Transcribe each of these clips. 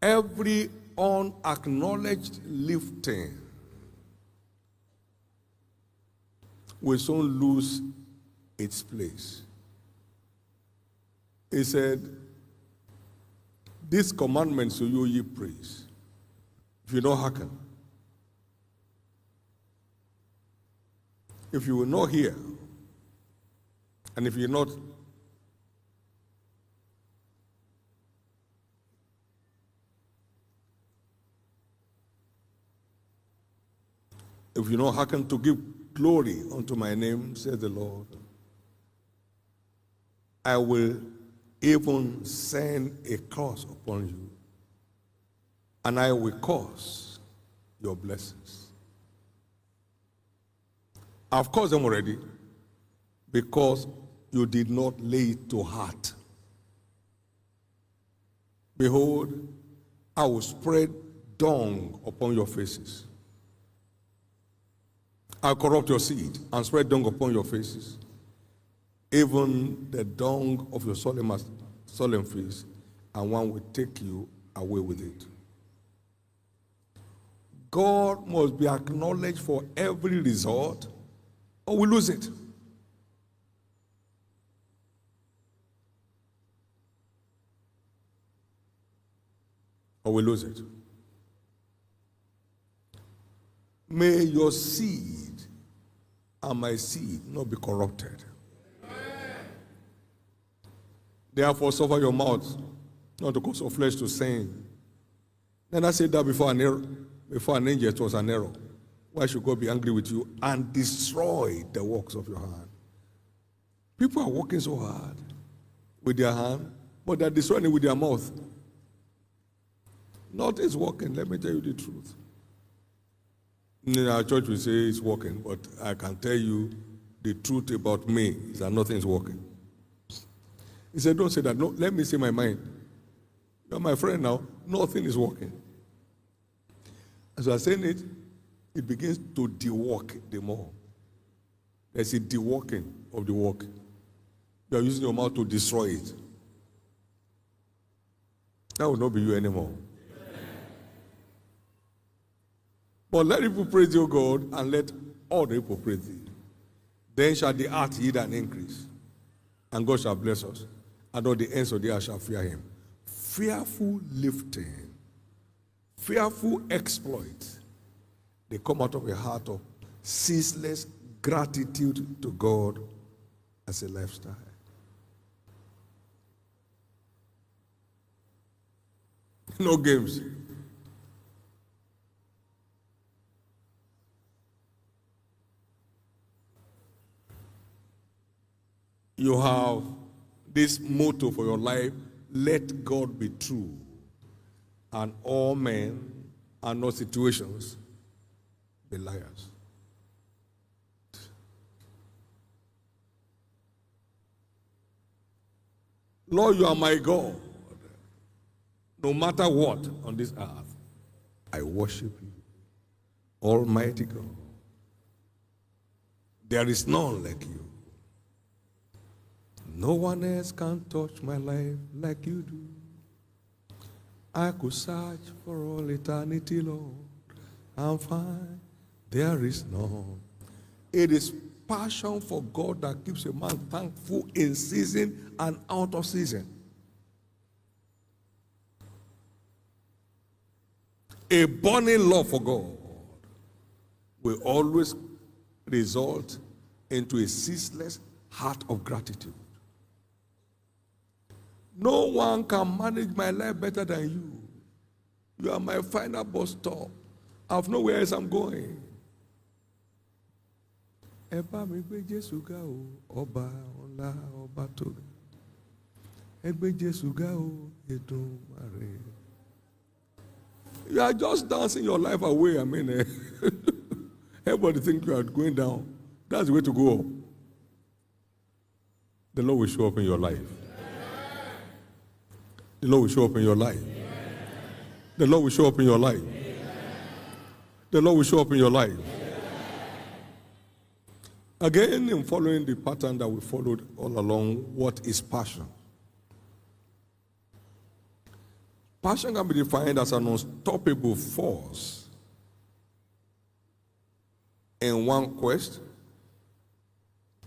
every unacknowledged lifting will soon lose its place. He said, these commandments to you ye praise. If you don't hearken, if you will not hear, and if you not hearken to give glory unto my name, says the Lord, I will even send a curse upon you, and I will curse your blessings. I've cursed them already because you did not lay it to heart. Behold, I will spread dung upon your faces. I'll corrupt your seed and spread dung upon your faces. Even the dung of your solemn face, and one will take you away with it. God must be acknowledged for every result, or we lose it. Or we lose it. May your seed and my seed not be corrupted. Therefore, suffer your mouth not to cause of flesh to sin. Then I said that before an angel, it was an error. Why should God be angry with you and destroy the works of your hand? People are working so hard with their hand, but they're destroying it with their mouth. Nothing's working, let me tell you the truth. In our church we say it's working, but I can tell you the truth about me is that nothing's working. He said, don't say that. No, let me say my mind. You're my friend now. Nothing is working. As I was saying it, it begins to de-work the more. There's a de-working of the work. You are using your mouth to destroy it. That will not be you anymore. But let people praise your God, and let all the people praise thee. Then shall the earth yield an increase, and God shall bless us, and all the ends of the earth shall fear him. Fearful lifting, fearful exploits, they come out of a heart of ceaseless gratitude to God as a lifestyle. No games. You have this motto for your life: let God be true, and all men and all situations be liars. Lord, you are my God. No matter what on this earth, I worship you, Almighty God. There is none like you. No one else can touch my life like you do. I could search for all eternity, Lord, and find there is none. It is passion for God that keeps a man thankful in season and out of season. A burning love for God will always result into a ceaseless heart of gratitude. No one can manage my life better than you. You are my final bus stop. I have nowhere else I'm going. Eba mi gbe Jesu ga o, ọba ọlá ọba tó ga. Ẹ gbé Jesu ga o, Èdùmàrè. You are just dancing your life away. I mean, everybody thinks you are going down. That's the way to go up. The Lord will show up in your life. The Lord will show up in your life. The Lord will show up in your life. The Lord will show up in your life. Again, in following the pattern that we followed all along, what is passion? Passion can be defined as an unstoppable force in one quest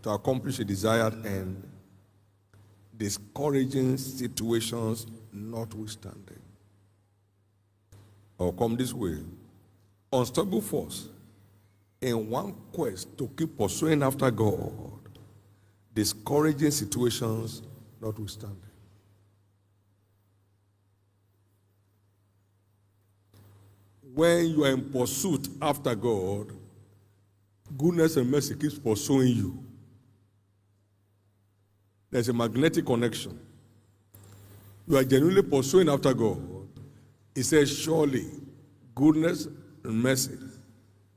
to accomplish a desired end, discouraging situations notwithstanding. Or come this way, unstoppable force in one quest to keep pursuing after God, discouraging situations notwithstanding. When you are in pursuit after God, goodness and mercy keeps pursuing you. There's a magnetic connection. You are genuinely pursuing after God. He says, surely goodness and mercy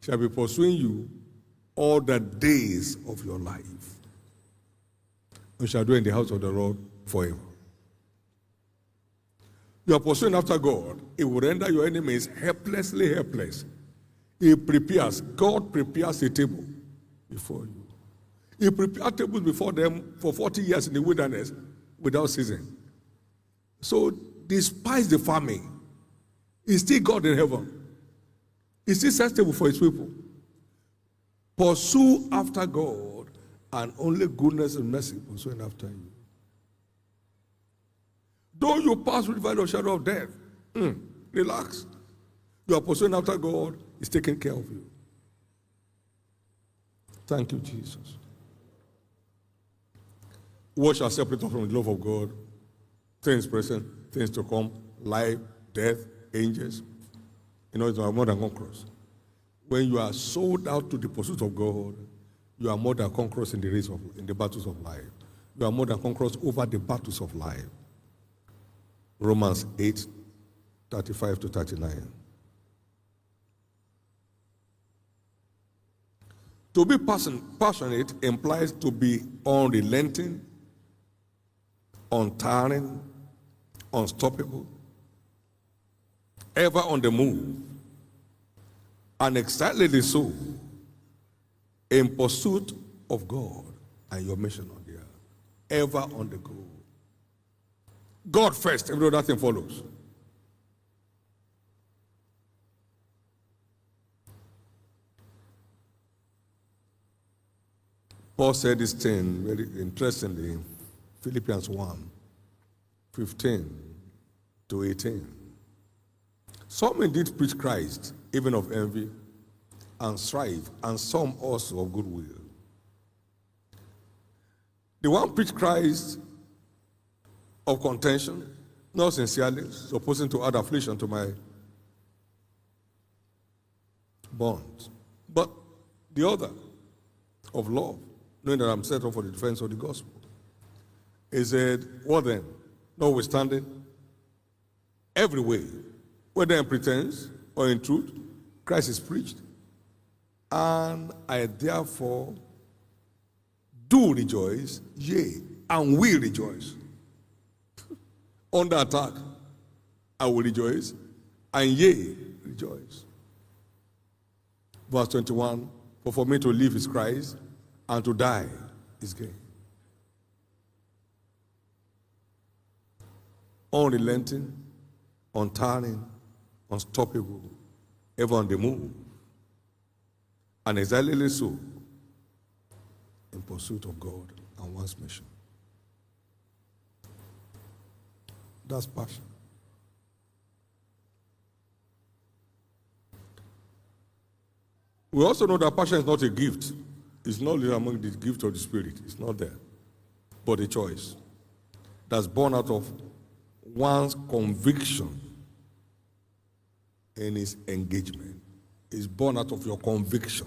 shall be pursuing you all the days of your life. You shall dwell in the house of the Lord forever. You are pursuing after God. It will render your enemies helplessly helpless. God prepares a table before you. He prepared tables before them for 40 years in the wilderness without ceasing. So, despite the famine, He's still God in heaven. He still sets table for His people. Pursue after God, and only goodness and mercy pursuing after you. Though you pass through the valley of shadow of death, relax. You are pursuing after God, He's taking care of you. Thank you, Jesus. What shall separate us from the love of God? Things present, things to come, life, death, angels. You know, it's more than conquerors. When you are sold out to the pursuit of God, you are more than conquerors in the battles of life. You are more than conquerors over the battles of life. Romans 8, 35 to 39. To be passionate implies to be unrelenting, untiring, unstoppable, ever on the move, and excitedly so, in pursuit of God and your mission on the earth, ever on the go. God first, every other thing follows. Paul said this thing very interestingly in Philippians 1, 15 to 18. Some indeed preach Christ, even of envy and strife, and some also of goodwill. The one preach Christ of contention, not sincerely, supposing to add affliction to my bonds. But the other of love, knowing that I'm set up for the defense of the gospel. He said, what then? Notwithstanding, every way, whether in pretense or in truth, Christ is preached. And I therefore do rejoice, yea, and will rejoice. Under attack, I will rejoice, and yea, rejoice. Verse 21, for me to live is Christ, and to die is gain. Unrelenting, untiring, unstoppable, ever on the move, and excitedly so, in pursuit of God and one's mission. That's passion. We also know that passion is not a gift. It's not among the gift of the Spirit. It's not there. But a choice that's born out of one's conviction in his engagement. It's born out of your conviction.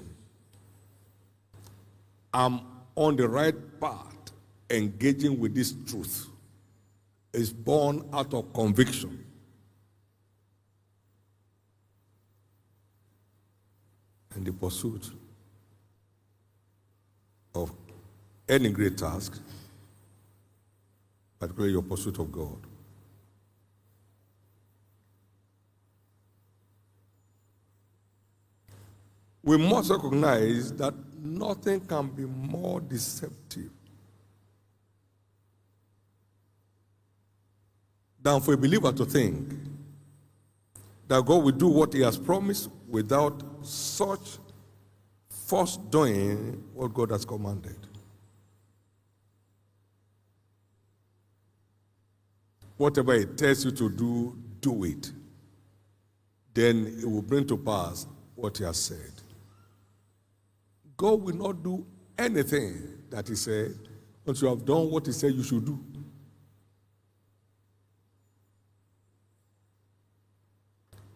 I'm on the right path, engaging with this truth. It's born out of conviction. And the pursuit of any great task, particularly your pursuit of God. We must recognize that nothing can be more deceptive than for a believer to think that God will do what he has promised without such first doing what God has commanded. Whatever it tells you to do, do it. Then it will bring to pass what he has said. God will not do anything that he said until you have done what he said you should do.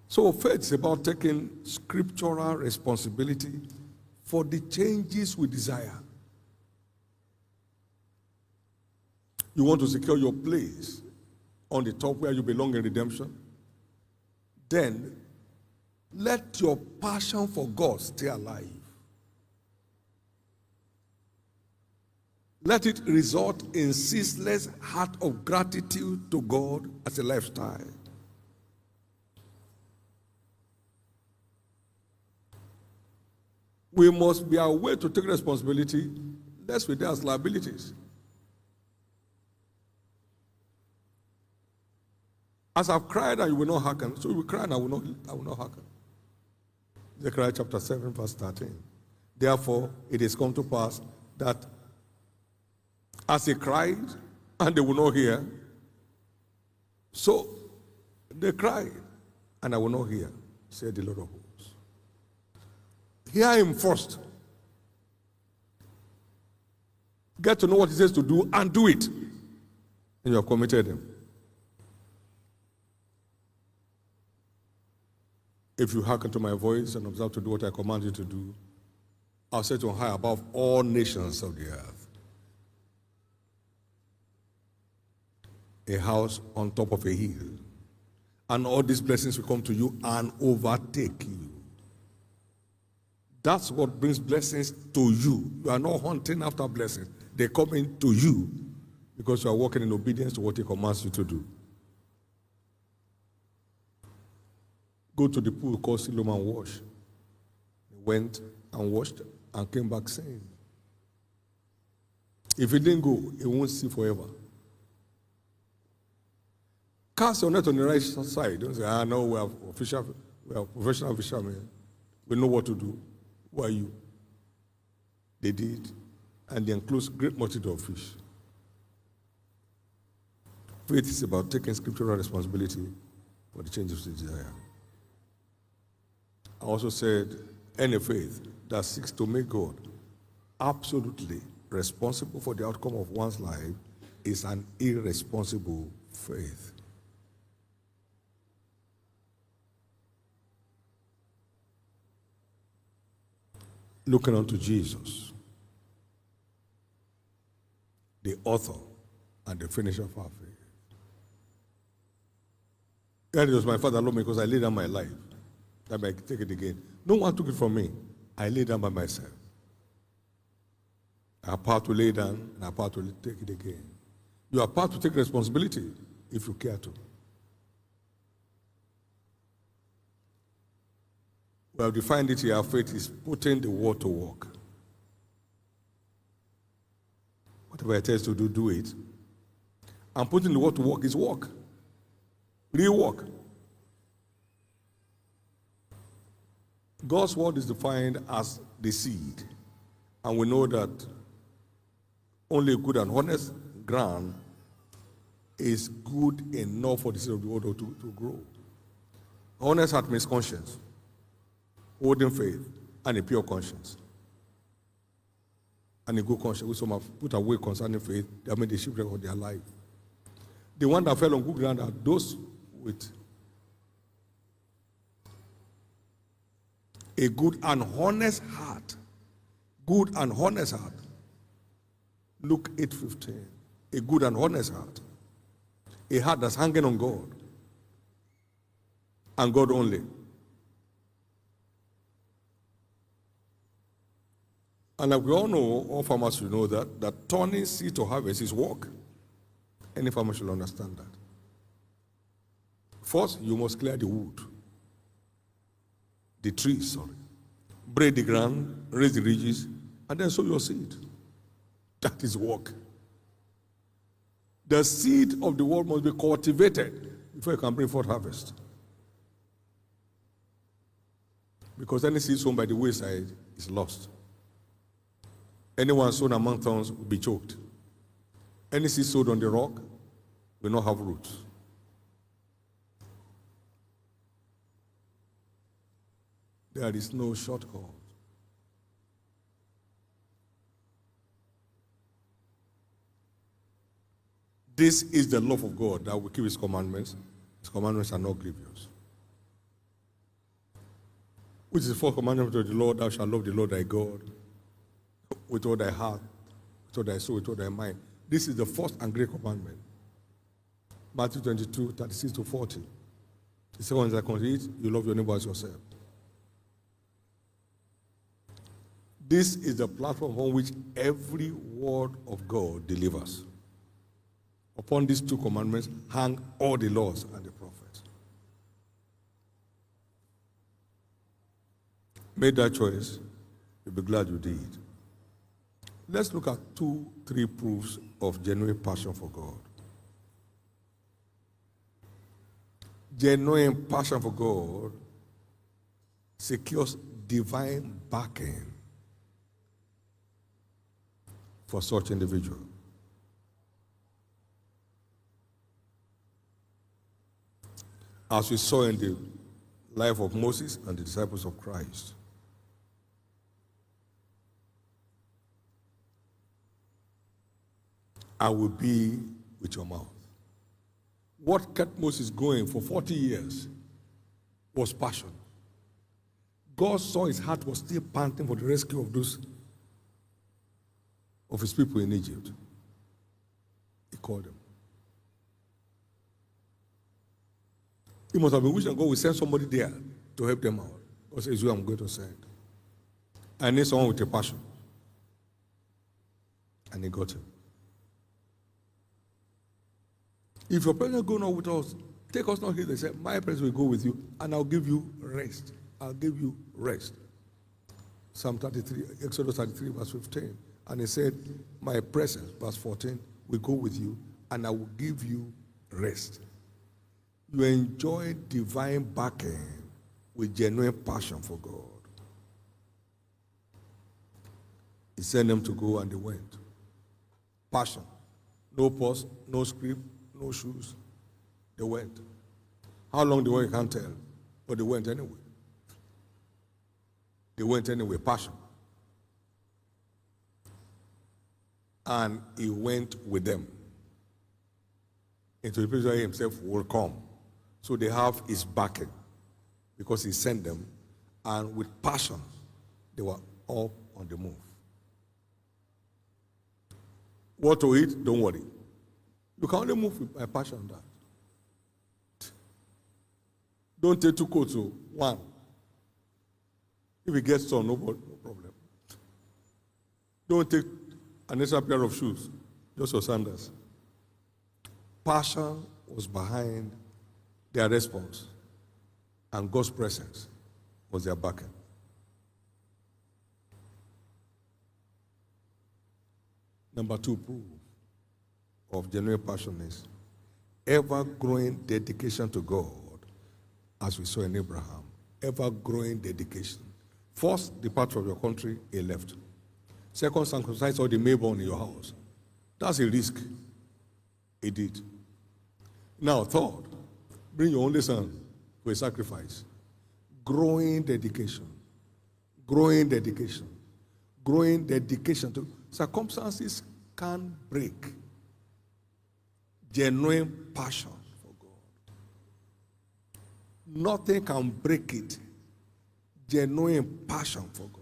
So faith is about taking scriptural responsibility for the changes we desire. You want to secure your place on the top where you belong in redemption? Then let your passion for God stay alive. Let it result in ceaseless heart of gratitude to God as a lifestyle. We must be aware to take responsibility, lest we die as liabilities. As I've cried and you will not hearken, so you will cry and I will not hearken. Zechariah chapter 7, verse 13. Therefore, it is come to pass that as he cried and they will not hear, so they cried and I will not hear, said the Lord of hosts. Hear him first. Get to know what he says to do and do it. And you have committed him. If you hearken to my voice and observe to do what I command you to do, I'll set you on high above all nations of the earth. A house on top of a hill. And all these blessings will come to you and overtake you. That's what brings blessings to you. You are not hunting after blessings. They come into you because you are walking in obedience to what he commands you to do. Go to the pool called Siloam and wash. He went and washed and came back saying, if he didn't go, he won't see forever. Cast your net on the right side. Don't say, no, we are professional fishermen. We know what to do. Who are you? They did. And they enclosed great multitude of fish. Faith is about taking scriptural responsibility for the changes we desire. I also said, any faith that seeks to make God absolutely responsible for the outcome of one's life is an irresponsible faith. Looking unto Jesus, the author and the finisher of our faith. God, it was my Father loved me because I laid down my life that I might take it again. No one took it from me. I laid down by myself. I have power to lay down and I have power to take it again. You are power to take responsibility if you care to. We have defined it here. Faith is putting the word to work. Whatever it tells to do, do it. And putting the word to work is work. Real work. God's word is defined as the seed. And we know that only good and honest ground is good enough for the seed of the word to grow. Honest heart means conscience, holding faith, and a pure conscience. And a good conscience, which some have put away concerning faith, they have made a shipwreck of their life. The one that fell on good ground are those with a good and honest heart. Good and honest heart. Luke 8:15. A good and honest heart. A heart that's hanging on God. And God only. And like we all know, all farmers should know that turning seed to harvest is work. Any farmer should understand that. First, you must clear the wood. The trees, braid the ground, raise the ridges, and then sow your seed. That is work. The seed of the world must be cultivated before you can bring forth harvest. Because any seed sown by the wayside is lost. Anyone sown among thorns will be choked. Any seed sowed on the rock will not have roots. There is no shortcut. This is the love of God, that we keep his commandments. His commandments are not grievous. Which is the fourth commandment of the Lord: thou shalt love the Lord thy God with all thy heart, with all thy soul, with all thy mind. This is the first and great commandment. Matthew 22, 36 to 40. The second one is like unto it, you love your neighbor as yourself. This is the platform on which every word of God delivers. Upon these two commandments hang all the laws and the prophets. Made that choice, you'll be glad you did. Let's look at 2-3 proofs of genuine passion for God. Genuine passion for God secures divine backing for such individual. As we saw in the life of Moses and the disciples of Christ. I will be with your mouth. What kept Moses going for 40 years was passion. God saw his heart was still panting for the rescue of his people in Egypt. He called them. He must have been wishing God would send somebody there to help them out. God says, who I'm going to send. I need someone with a passion. And he got him. If your presence go not with us, take us not here. They said, my presence will go with you, and I'll give you rest. I'll give you rest. Psalm 33, Exodus 33, verse 15. And he said, my presence, verse 14, will go with you, and I will give you rest. You enjoy divine backing with genuine passion for God. He sent them to go, and they went. Passion. No pause, no script, no shoes. They went. How long they went, you can't tell. But they went anyway. They went anyway, passion. And he went with them into the place where he himself will come. So they have his backing because he sent them, and with passion, they were all on the move. What to eat? Don't worry. You can only move with my passion on that. Don't take 2 coats, so 1. If it gets on, no problem. Don't take an extra pair of shoes, just your sandals. Passion was behind their response, and God's presence was their backing. Number 2 proof of genuine passion is ever-growing dedication to God, as we saw in Abraham. Ever-growing dedication. First, depart from your country, he left. Second, circumcise all the maleborn in your house. That's a risk. He did. Now, third, bring your only son for a sacrifice. Growing dedication. Growing dedication. Growing dedication to circumstances can break. Genuine passion for God. Nothing can break it. Genuine passion for God.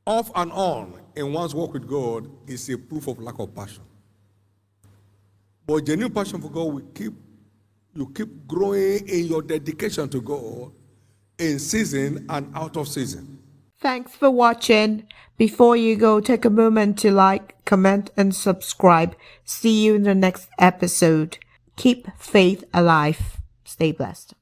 Off and on in one's walk with God is a proof of lack of passion. But genuine passion for God you keep growing in your dedication to God in season and out of season. Thanks for watching. Before you go, take a moment to like, comment, and subscribe. See you in the next episode. Keep faith alive. Stay blessed.